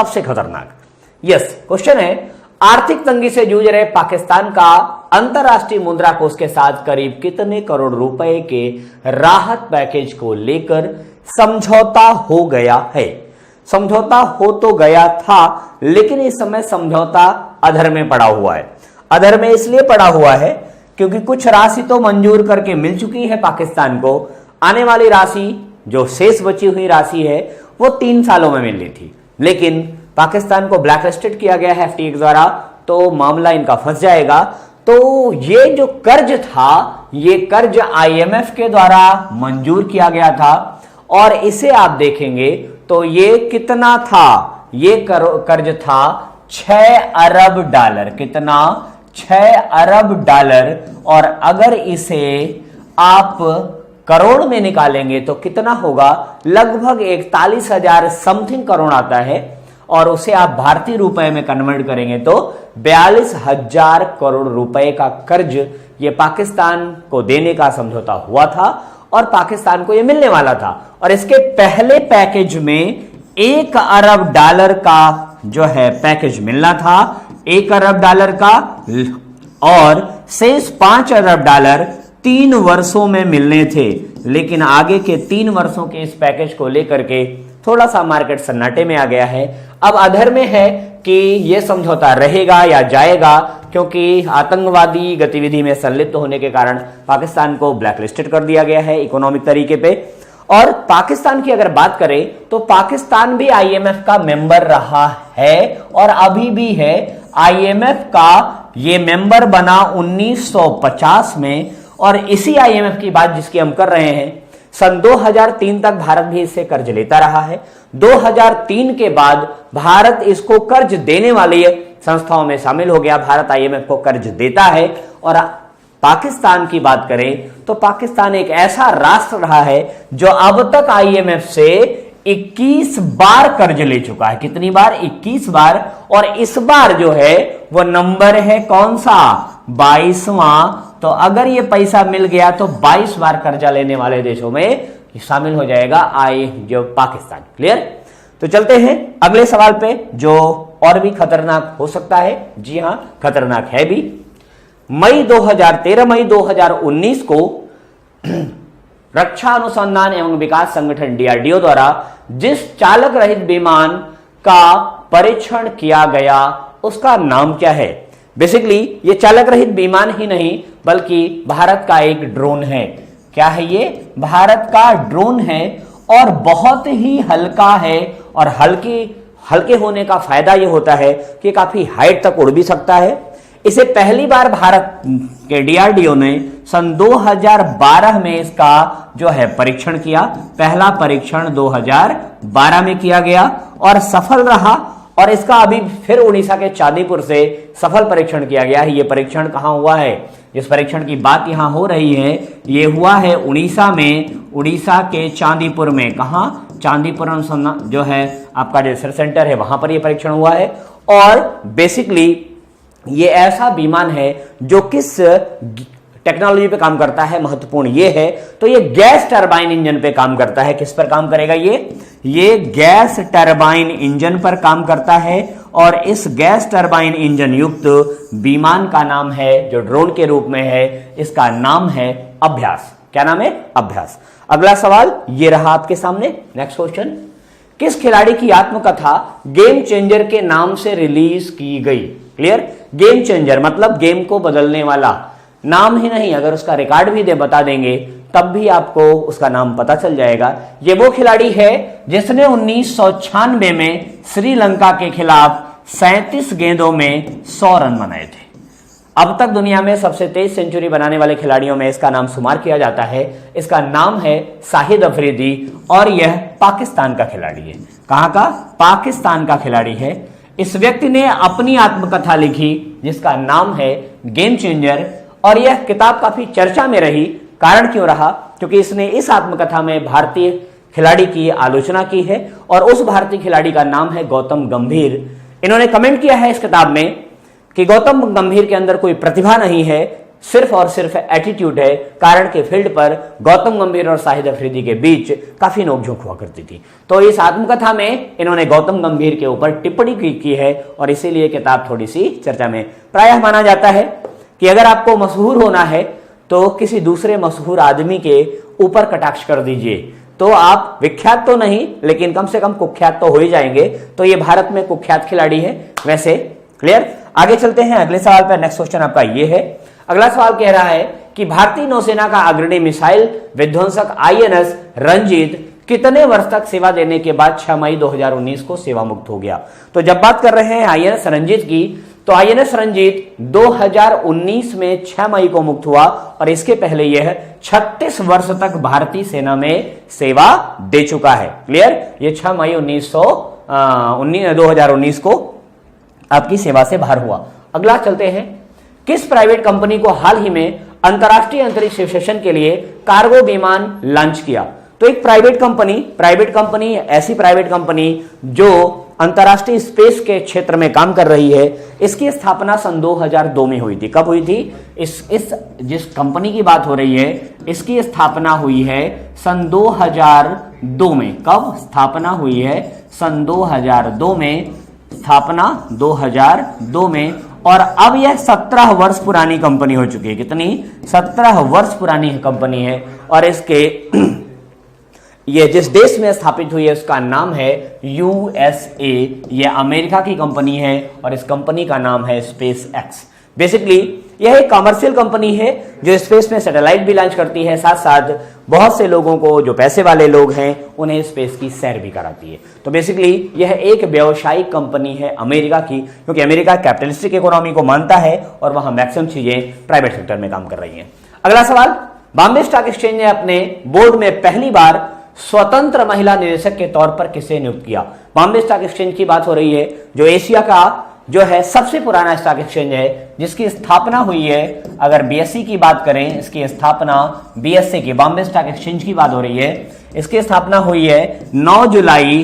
सबसे खतरनाक। Yes, question है, आर्थिक तंगी से जूझ रहे पाकिस्तान का अंतरराष्ट्रीय मुद्रा कोष के साथ करीब कितने करोड़ रुपए के राहत पैकेज को लेकर समझौता हो गया है? समझौता हो तो गया था, लेकिन इस समय समझौता अधर में पड़ा हुआ है। अधर में इसलिए पड़ा हुआ है क्योंकि कुछ राशि तो मंजूर करके मिल चुकी है पाकिस्तान को, आने वाली राशि जो शेष बची हुई राशि है वो 3 सालों में मिलनी थी, लेकिन पाकिस्तान को ब्लैकलिस्टेड किया गया है एफटीए द्वारा, तो मामला इनका फंस जाएगा। तो ये जो कर्ज था, ये कर्ज आईएमएफ के द्वारा मंजूर किया गया था, और इसे आप देखेंगे तो ये कितना था? ये कर्ज था 6 अरब डॉलर। कितना? 6 अरब डॉलर। और अगर इसे आप करोड़ में निकालेंगे तो कितना होगा? लगभग 41,000 समथिंग करोड़ आता है, और उसे आप भारतीय रुपए में कन्वर्ट करेंगे तो 42,000 करोड़ रुपए का कर्ज ये पाकिस्तान को देने का समझौता हुआ था, और पाकिस्तान को ये मिलने वाला था। और इसके पहले पैकेज में 1 अरब डॉलर का जो है पैकेज मिलना था, 1 अरब डॉलर का, और शेष 5 अरब डॉलर 3 वर्षों में मिलने थे। लेकिन आगे के 3 वर्षों के इस पैकेज को लेकर के थोड़ा सा मार्केट सन्नाटे में आ गया है। अब अधर में है कि यह समझौता रहेगा या जाएगा, क्योंकि आतंकवादी गतिविधि में संलिप्त होने के कारण पाकिस्तान को ब्लैकलिस्टेड कर दिया गया है इकोनॉमिक तरीके पे। और पाकिस्तान की अगर बात करें तो पाकिस्तान भी आईएमएफ का मेंबर रहा है और अभी भी है। आईएमएफ का ये मेंबर बना 1950 में, और इसी आईएमएफ की बात जिसकी हम कर रहे हैं, सन 2003 तक भारत भी इससे कर्ज लेता रहा है। 2003 के बाद भारत इसको कर्ज देने वाली संस्थाओं में शामिल हो गया। भारत आईएमएफ को कर्ज देता है। और पाकिस्तान की बात करें तो पाकिस्तान एक ऐसा राष्ट्र रहा है जो अब तक आईएमएफ से 21 बार कर्ज ले चुका है। कितनी बार? 21 बार। और इस बार जो है वो नंबर है कौन सा? 22वां। तो अगर ये पैसा मिल गया तो 22 बार कर्जा लेने वाले देशों में शामिल हो जाएगा जो पाकिस्तान। क्लियर? तो चलते हैं अगले सवाल पे, जो और भी खतरनाक हो सकता है। जी हां, खतरनाक है भी। मई 2019 को रक्षा अनुसंधान एवं विकास संगठन डीआरडीओ द्वारा जिस चालक रहित विमान का परीक्षण किया गया उसका नाम क्या है? बेसिकली ये चालक रहित विमान ही नहीं बल्कि भारत का एक ड्रोन है। क्या है ये? भारत का ड्रोन है, और बहुत ही हल्का है। और हल्के होने का फायदा ये होता है कि काफी हाइट तक उड़ भी सकता है। इसे पहली बार भारत के डीआरडीओ ने सन 2012 में इसका जो है परीक्षण किया। पहला परीक्षण 2012 में किया गया और सफल रहा, और इसका अभी फिर उड़ीसा के चांदीपुर से सफल परीक्षण किया गया है। यह परीक्षण कहां हुआ है? जिस परीक्षण की बात यहां हो रही है ये हुआ है उड़ीसा में, उड़ीसा के चांदीपुर में। कहां? चांदीपुर अनुसंधान जो है आपका जो रिसर्च सेंटर है वहां पर यह परीक्षण हुआ है। और बेसिकली ये ऐसा विमान है जो किस टेक्नोलॉजी पे काम करता है, महत्वपूर्ण ये है। तो ये गैस टरबाइन इंजन पे काम करता है। किस पर काम करेगा ये गैस टरबाइन इंजन पर काम करता है। और इस गैस टरबाइन इंजन युक्त विमान का नाम है, जो ड्रोन के रूप में है, इसका नाम है अभ्यास। क्या नाम है? अभ्यास। अगला सवाल ये रहा आपके सामने। नेक्स्ट क्वेश्चन, किस खिलाड़ी की आत्मकथा गेम चेंजर के नाम से रिलीज की गई? क्लियर? गेम चेंजर मतलब गेम को बदलने वाला। नाम ही नहीं, अगर उसका रिकॉर्ड भी बता देंगे तब भी आपको उसका नाम पता चल जाएगा। ये वो खिलाड़ी है जिसने 1996 में श्रीलंका के खिलाफ 37 गेंदों में 100 रन बनाए थे। अब तक दुनिया में सबसे तेज सेंचुरी बनाने वाले खिलाड़ियों में इसका नाम शुमार किया जाता है। इसका नाम है शाहिद अफरीदी, और यह पाकिस्तान का खिलाड़ी है। कहां का? पाकिस्तान का खिलाड़ी है। इस व्यक्ति ने अपनी आत्मकथा लिखी जिसका नाम है गेम चेंजर, और यह किताब काफी चर्चा में रही। कारण क्यों रहा? क्योंकि इसने इस आत्मकथा में भारतीय खिलाड़ी की आलोचना की है, और उस भारतीय खिलाड़ी का नाम है गौतम गंभीर। इन्होंने कमेंट किया है इस किताब में कि गौतम गंभीर के अंदर कोई प्रतिभा नहीं है, सिर्फ और सिर्फ एटीट्यूड है, कारण के फील्ड पर गौतम गंभीर और शाहिद अफरीदी के बीच काफी नोकझोंक हुआ करती थी। तो इस आत्मकथा में इन्होंने गौतम गंभीर के ऊपर टिप्पणी की है और इसीलिए किताब थोड़ी सी चर्चा में। प्रायः माना जाता है कि अगर आपको मशहूर होना है तो किसी दूसरे मशहूर आदमी के ऊपर कटाक्ष कर दीजिए, तो आप विख्यात तो नहीं लेकिन कम से कम कुख्यात तो हो ही जाएंगे। तो ये भारत में कुख्यात खिलाड़ी है वैसे। क्लियर? आगे चलते हैं अगले सवाल पर। नेक्स्ट क्वेश्चन आपका ये है। अगला सवाल कह रहा है कि भारतीय नौसेना का अग्रणी मिसाइल विध्वंसक आईएनएस रंजीत कितने वर्ष तक सेवा देने के बाद 6 मई 2019 को सेवा मुक्त हो गया? तो जब बात कर रहे हैं आईएनएस रंजीत की, तो आईएनएस रंजीत 2019 में 6 मई को मुक्त हुआ और इसके पहले यह 36 वर्ष तक भारतीय सेना में सेवा दे चुका है। क्लियर? ये 6 मई 2019 को आपकी सेवा से बाहर हुआ। अगला चलते हैं। किस प्राइवेट कंपनी को हाल ही में अंतरराष्ट्रीय अंतरिक्ष स्टेशन के लिए कार्गो विमान लॉन्च किया? तो एक प्राइवेट कंपनी ऐसी प्राइवेट कंपनी जो अंतरराष्ट्रीय स्पेस के क्षेत्र में काम कर रही है, इसकी स्थापना सन 2002 में हुई थी। कब हुई थी? इस जिस कंपनी की बात हो रही है इसकी स्थापना हुई है सन 2002 में। कब स्थापना हुई है? सन 2002 में, स्थापना 2002 में। और अब यह 17 वर्ष पुरानी कंपनी हो चुकी है। कितनी? 17 वर्ष पुरानी कंपनी है। और इसके ये जिस देश में स्थापित हुई है उसका नाम है यूएसए। ये अमेरिका की कंपनी है और इस कंपनी का नाम है स्पेस एक्स। बेसिकली यह एक कमर्शियल कंपनी है जो स्पेस में सैटेलाइट भी लॉन्च करती है, साथ साथ बहुत से लोगों को जो पैसे वाले लोग हैं उन्हें स्पेस की सैर भी कराती है। तो बेसिकली यह एक व्यावसायिक कंपनी है अमेरिका की, क्योंकि अमेरिका कैपिटलिस्टिक इकोनॉमी को मानता है और वहां मैक्सिमम चीजें प्राइवेट सेक्टर में काम कर रही हैं। अगला सवाल। बॉम्बे स्टॉक एक्सचेंज ने अपने बोर्ड में पहली बार स्वतंत्र महिला निदेशक के तौर पर किसे नियुक्त किया? बॉम्बे स्टॉक एक्सचेंज की बात हो रही है, जो एशिया का जो है सबसे पुराना स्टॉक एक्सचेंज है, जिसकी स्थापना हुई है। अगर बीएसई की बात करें, इसकी स्थापना बीएसई की बॉम्बे स्टॉक एक्सचेंज की बात हो रही है, इसकी स्थापना हुई है 9 जुलाई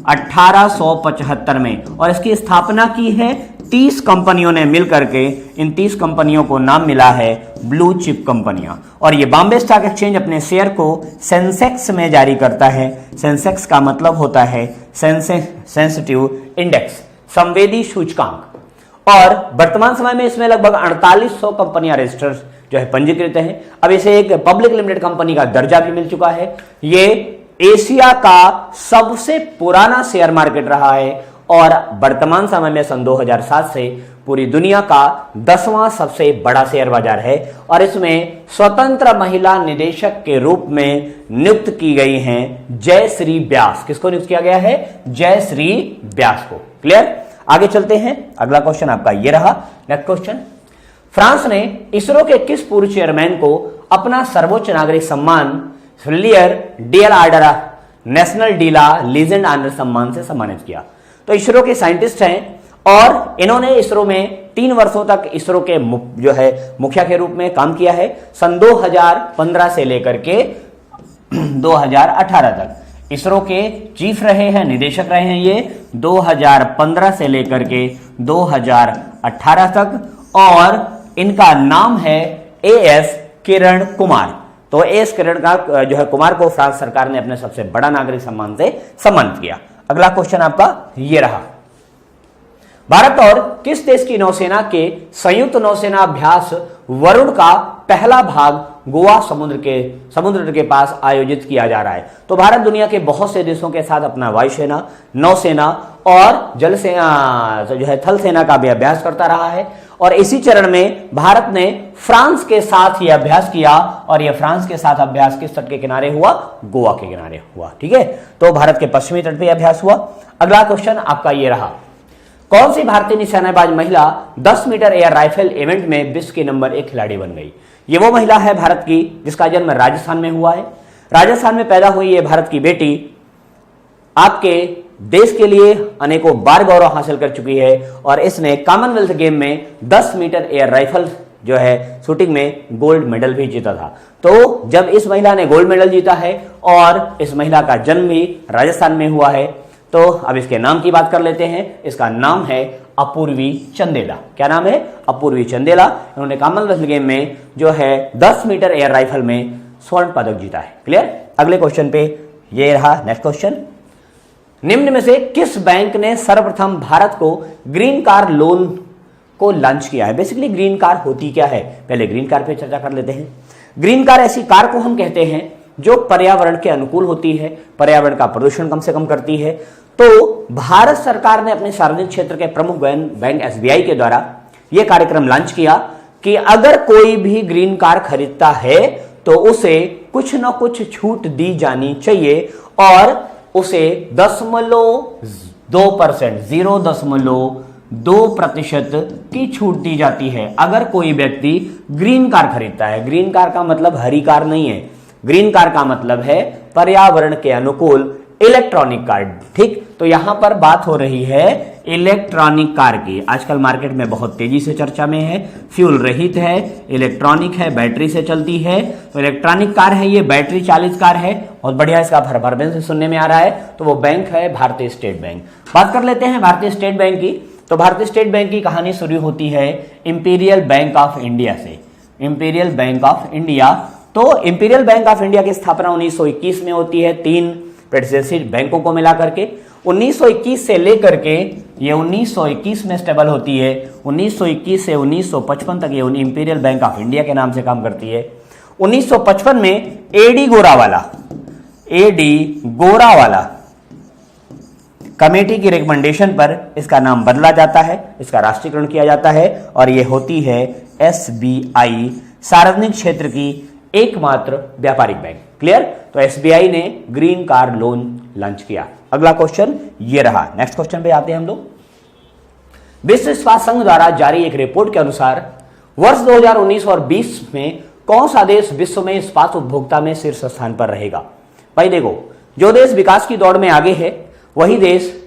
1875 में और इसकी स्थापना की है 30 कंपनियों ने मिलकर के। इन 30 कंपनियों को नाम मिला है ब्लू चिप कंपनियां। और ये बॉम्बे स्टॉक एक्सचेंज अपने शेयर को सेंसेक्स में जारी करता है। सेंसेक्स का मतलब होता है सेंसिटिव इंडेक्स, संवेदी सूचकांक। और वर्तमान समय में इसमें लगभग 4800 कंपनियां रजिस्टर जो है पंजीकृत हैं। अब इसे एक पब्लिक लिमिटेड कंपनी का दर्जा भी मिल चुका है। ये एशिया का सबसे पुराना शेयर मार्केट रहा है और वर्तमान समय में सन 2007 से पूरी दुनिया का 10वां सबसे बड़ा शेयर बाजार है। और इसमें स्वतंत्र महिला निदेशक के रूप में नियुक्त की गई हैं जयश्री व्यास। किसको नियुक्त किया गया है? जयश्री व्यास को। क्लियर? आगे चलते हैं। अगला क्वेश्चन आपका ये रहा। Next question. फ्रांस ने इसरो के किस पूर्व चेयरमैन को अपना सर्वोच्च नागरिक सम्मान फ्लियर डीएल आर्डर नेशनल डीला लीजेंड ऑनर सम्मान से सम्मानित किया? तो इसरो के साइंटिस्ट हैं और इन्होंने इसरो में 3 वर्षों तक इसरो के जो है मुखिया के रूप में काम किया है। सन 2015 से लेकर के 2018 तक इसरो के चीफ रहे हैं, निदेशक रहे हैं ये 2015 से लेकर के 2018 तक। और इनका नाम है एएस किरण कुमार। तो एएस किरण का जो है कुमार को फ्रांस सरकार ने अपने सबसे बड़ा नागरिक सम्मान से सम्मानित किया। अगला क्वेश्चन आपका ये रहा। भारत और किस देश की नौसेना के संयुक्त नौसेना अभ्यास वरुण का पहला भाग गोवा समुद्र तट के पास आयोजित किया जा रहा है? तो भारत दुनिया के बहुत से देशों के साथ अपना वायुसेना, नौसेना और जल सेना जो है थल सेना का भी अभ्यास करता रहा है। और इसी चरण में भारत ने फ्रांस के साथ यह अभ्यास किया और यह फ्रांस के साथ अभ्यास किस तट के किनारे हुआ? गोवा के किनारे हुआ। ठीक है, तो भारत के पश्चिमी तट पर अभ्यास हुआ। अगला क्वेश्चन आपका यह रहा। कौन सी भारतीय निशानेबाज महिला 10 मीटर एयर राइफल इवेंट में विश्व की नंबर 1 खिलाड़ी बन गई? ये वो महिला है भारत की जिसका जन्म राजस्थान में हुआ है। राजस्थान में पैदा हुई ये भारत की बेटी आपके देश के लिए अनेकों बार गौरव हासिल कर चुकी है और इसने कॉमनवेल्थ गेम में 10 मीटर एयर राइफल जो है शूटिंग में गोल्ड मेडल भी जीता था। तो जब इस महिला ने गोल्ड मेडल जीता है और इस महिला का जन्म भी राजस्थान में हुआ है, तो अब इसके नाम की बात कर लेते हैं। इसका नाम है अपूर्वी चंदेला। क्या नाम है? अपूर्वी चंदेला। इन्होंने कॉमनवेल्थ गेम में जो है 10 मीटर एयर राइफल में स्वर्ण पदक जीता है। क्लियर? अगले क्वेश्चन पे ये रहा नेक्स्ट क्वेश्चन। निम्न में से किस बैंक ने सर्वप्रथम भारत को ग्रीन कार लोन को लॉन्च किया है? बेसिकली ग्रीन कार होती क्या है, पहले ग्रीन कार पे चर्चा कर लेते हैं। ग्रीन कार ऐसी कार को हम कहते हैं जो पर्यावरण के अनुकूल होती है, पर्यावरण का प्रदूषण कम से कम करती है। तो भारत सरकार ने अपने सार्वजनिक क्षेत्र के प्रमुख बैंक एसबीआई के द्वारा यह कार्यक्रम लॉन्च किया कि अगर कोई भी ग्रीन कार खरीदता है तो उसे कुछ ना कुछ छूट दी जानी चाहिए और उसे 0.2% की छूट दी जाती है अगर कोई व्यक्ति ग्रीन कार खरीदता है। ग्रीन कार का मतलब हरी कार नहीं है, ग्रीन कार का मतलब है पर्यावरण के अनुकूल इलेक्ट्रॉनिक कार। ठीक, तो यहां पर बात हो रही है इलेक्ट्रॉनिक कार की। आजकल मार्केट में बहुत तेजी से चर्चा में है, फ्यूल रहित है, इलेक्ट्रॉनिक है, बैटरी से चलती है। तो इलेक्ट्रॉनिक कार है, ये बैटरी चालित कार है। बहुत बढ़िया, इसका परफॉर्मेंस से सुनने में आ रहा है। तो वो बैंक है भारतीय स्टेट बैंक। बात कर लेते हैं भारतीय स्टेट बैंक की। तो भारतीय स्टेट बैंक की कहानी शुरू होती है इंपीरियल बैंक ऑफ इंडिया से। इंपीरियल बैंक ऑफ इंडिया, तो इंपीरियल बैंक ऑफ इंडिया की स्थापना 1921 में होती है, 3 प्रेसिडेंशियल बैंकों को मिला करके। 1921 से लेकर के ये 1921 में स्टेबल होती है। 1921 से 1955 तक ये इंपीरियल बैंक ऑफ इंडिया के नाम से काम करती है। 1955 में एडी गोरावाला कमेटी की रिकमेंडेशन पर इसका नाम बदला जाता है, इसका राष्ट्रीयकरण किया जाता है और ये होती है एसबीआई, सार्वजनिक क्षेत्र की एकमात्र व्यापारिक बैंक। क्लियर? तो एसबीआई ने ग्रीन कार लोन लॉन्च किया। अगला क्वेश्चन ये रहा। नेक्स्ट क्वेश्चन पे आते हैं हम लोग। विश्व इस्पात संघ द्वारा जारी एक रिपोर्ट के अनुसार वर्ष 2019 और 20 में कौन सा देश विश्व में इस्पात उपभोक्ता में शीर्ष स्थान पर रहेगा? भाई देखो, जो देश विकास की दौड़ में आगे है वही देश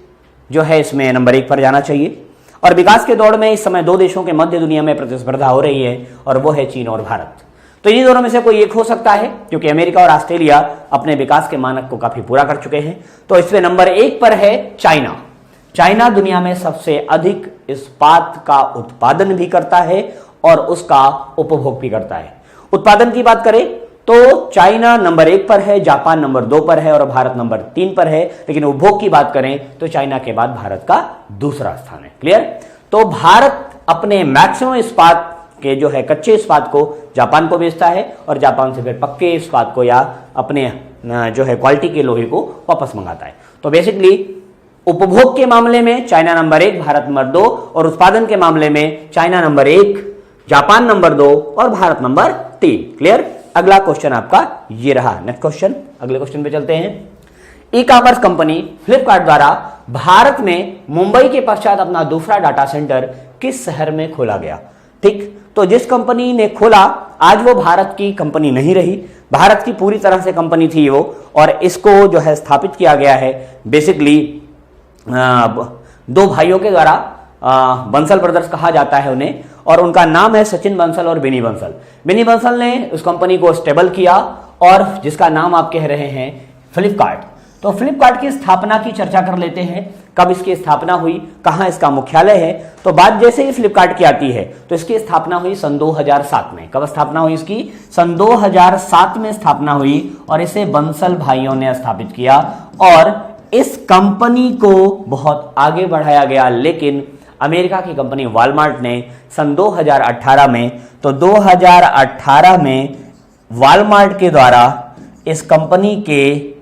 जो है इसमें नंबर 1 पर जाना चाहिए। और विकास के दौड़ में इस समय 2 देशों के मध्य दुनिया में प्रतिस्पर्धा हो रही है और वो है चीन और भारत। तो इन्हीं दोनों में से कोई एक हो सकता है, क्योंकि अमेरिका और ऑस्ट्रेलिया अपने विकास के मानक को काफी पूरा कर चुके हैं। तो इसमें नंबर 1 पर है चाइना। चाइना दुनिया में सबसे अधिक इस्पात का उत्पादन भी करता है और उसका उपभोग भी करता है। उत्पादन की बात करें तो चाइना नंबर 1 पर है, जापान नंबर 2 पर है और भारत नंबर 3 पर है। लेकिन उपभोग की बात करें तो चाइना के बाद भारत का दूसरा स्थान है। क्लियर? तो भारत अपने मैक्सिमम इस्पात के जो है कच्चे इस्पात को जापान को बेचता है और जापान से फिर पक्के इस्पात को या अपने जो है क्वालिटी के लोहे को वापस मंगाता है। तो बेसिकली उपभोग के मामले में चाइना नंबर 1, भारत नंबर 2 और उत्पादन के मामले में चाइना नंबर 1, जापान नंबर 2 और भारत नंबर 3। क्लियर? अगला क्वेश्चन आपका ये रहा। नेक्स्ट क्वेश्चन, अगले क्वेश्चन पे चलते हैं। ई कॉमर्स कंपनी फ्लिपकार्ट द्वारा भारत में मुंबई के पश्चात अपना दूसरा डाटा सेंटर किस शहर में खोला गया? ठीक, तो जिस कंपनी ने खोला आज वो भारत की कंपनी नहीं रही, भारत की पूरी तरह से कंपनी थी वो, और इसको जो है स्थापित किया गया है बेसिकली 2 भाइयों के द्वारा। बंसल ब्रदर्स कहा जाता है उन्हें, और उनका नाम है सचिन बंसल और बिनी बंसल। बिनी बंसल ने उस कंपनी को स्टेबल किया और जिसका नाम आप कह रहे हैं फ्लिपकार्ट। तो फ्लिपकार्ट की स्थापना की चर्चा कर लेते हैं। कब इसकी स्थापना हुई, कहां इसका मुख्यालय है? तो बात जैसे ही फ्लिपकार्ट की आती है तो इसकी स्थापना हुई सन 2007 में। कब स्थापना हुई इसकी? सन 2007 में स्थापना हुई और इसे बंसल भाइयों ने स्थापित किया और इस कंपनी को बहुत आगे बढ़ाया गया। लेकिन अमेरिका की कंपनी वॉलमार्ट ने सन 2018 में, तो 2018 में वॉलमार्ट के द्वारा इस कंपनी के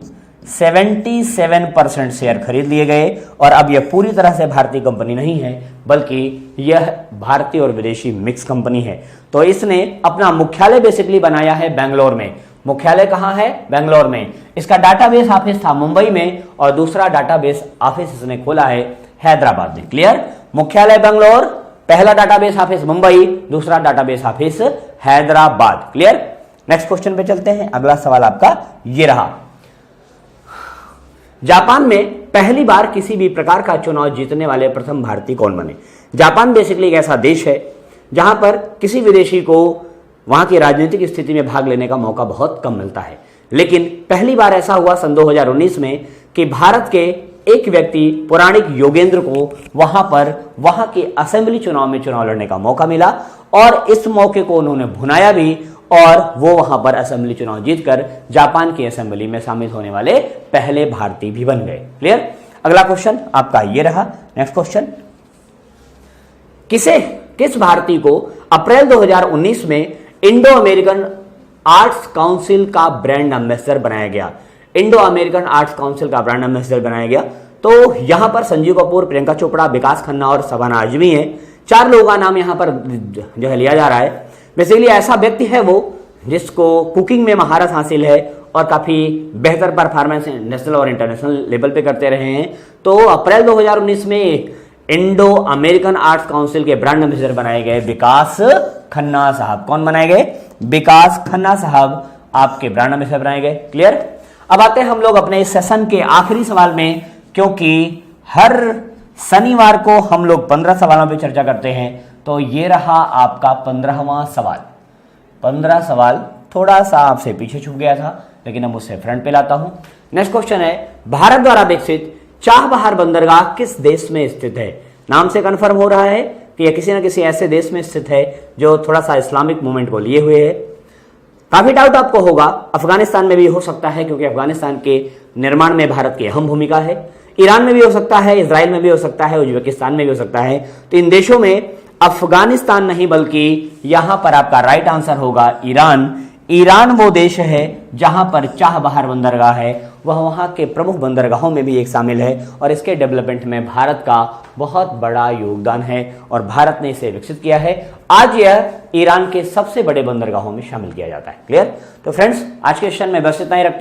77% शेयर खरीद लिए गए और अब यह पूरी तरह से भारतीय कंपनी नहीं है, बल्कि यह भारतीय और विदेशी मिक्स कंपनी है। तो इसने अपना मुख्यालय बेसिकली बनाया है बेंगलोर में। मुख्यालय कहां है? बेंगलोर में। इसका डाटाबेस ऑफिस था मुंबई में और दूसरा डाटाबेस ऑफिस इसने खोला है हैदराबाद में। क्लियर? मुख्यालय बेंगलोर, पहला डाटाबेस ऑफिस मुंबई, दूसरा database office Hyderabad. Clear? Next question पे चलते हैं। अगला सवाल आपका ये रहा। जापान में पहली बार किसी भी प्रकार का चुनाव जीतने वाले प्रथम भारतीय कौन बने? जापान बेसिकली एक ऐसा देश है जहां पर किसी विदेशी को वहां की राजनीतिक स्थिति में भाग लेने का मौका बहुत कम मिलता है, लेकिन पहली बार ऐसा हुआ सन 2019 में कि भारत के एक व्यक्ति पौराणिक योगेंद्र को वहां के असेंबली चुनाव में चुनाव लड़ने का मौका मिला और इस मौके को उन्होंने भुनाया भी और वो वहां पर असेंबली चुनाव जीतकर जापान की असेंबली में शामिल होने वाले पहले भारतीय भी बन गए। क्लियर। अगला क्वेश्चन आपका ये रहा। नेक्स्ट क्वेश्चन, किस भारतीय को अप्रैल 2019 में इंडो अमेरिकन आर्ट्स काउंसिल का ब्रांड एम्बेसडर बनाया गया? इंडो अमेरिकन आर्ट्स काउंसिल का ब्रांड एम्बेसडर बनाया गया। तो यहां पर संजीव कपूर, प्रियंका चोपड़ा, विकास खन्ना और शबाना आजमी है। 4 लोगों का नाम यहां पर जो है लिया जा रहा है। बेसिकली ऐसा व्यक्ति है वो जिसको कुकिंग में महारत हासिल है और काफी बेहतर परफॉर्मेंस नेशनल और इंटरनेशनल लेवल पे करते रहे हैं। तो अप्रैल 2019 में इंडो अमेरिकन आर्ट्स काउंसिल के ब्रांड एम्बेसडर बनाए गए विकास खन्ना साहब। कौन बनाए गए? विकास खन्ना साहब आपके ब्रांड एम्बेसडर बनाए गए। क्लियर। अब आते हैं हम लोग अपने इस सेशन के आखिरी सवाल में, क्योंकि हर शनिवार को हम लोग 15 सवालों पर चर्चा करते हैं। तो ये रहा आपका 15वां सवाल। 15 सवाल थोड़ा सा आपसे पीछे छूट गया था, लेकिन अब उससे फ्रंट पे लाता हूं। नेक्स्ट क्वेश्चन है, भारत द्वारा विकसित चाबहार बंदरगाह किस देश में स्थित है? नाम से कंफर्म हो रहा है कि यह किसी न किसी ऐसे देश में स्थित है जो थोड़ा सा इस्लामिक मूवमेंट को लिए हुए है। काफी डाउट आपको होगा, अफगानिस्तान में भी हो सकता है क्योंकि अफगानिस्तान के निर्माण में भारत की अहम भूमिका है। ईरान में भी हो सकता है, इजराइल में भी हो सकता है, उज्बेकिस्तान में भी हो सकता है। तो इन देशों में अफगानिस्तान नहीं बल्कि यहां पर आपका राइट आंसर होगा ईरान। ईरान वो देश है जहां पर चाबहार बंदरगाह है, वह वहां के प्रमुख बंदरगाहों में भी एक शामिल है और इसके डेवलपमेंट में भारत का बहुत बड़ा योगदान है और भारत ने इसे विकसित किया है। आज यह ईरान के सबसे बड़े बंदरगाहों में शामिल किया जाता है। क्लियर। तो फ्रेंड्स, आज के सेशन में बस इतना ही रखते हैं।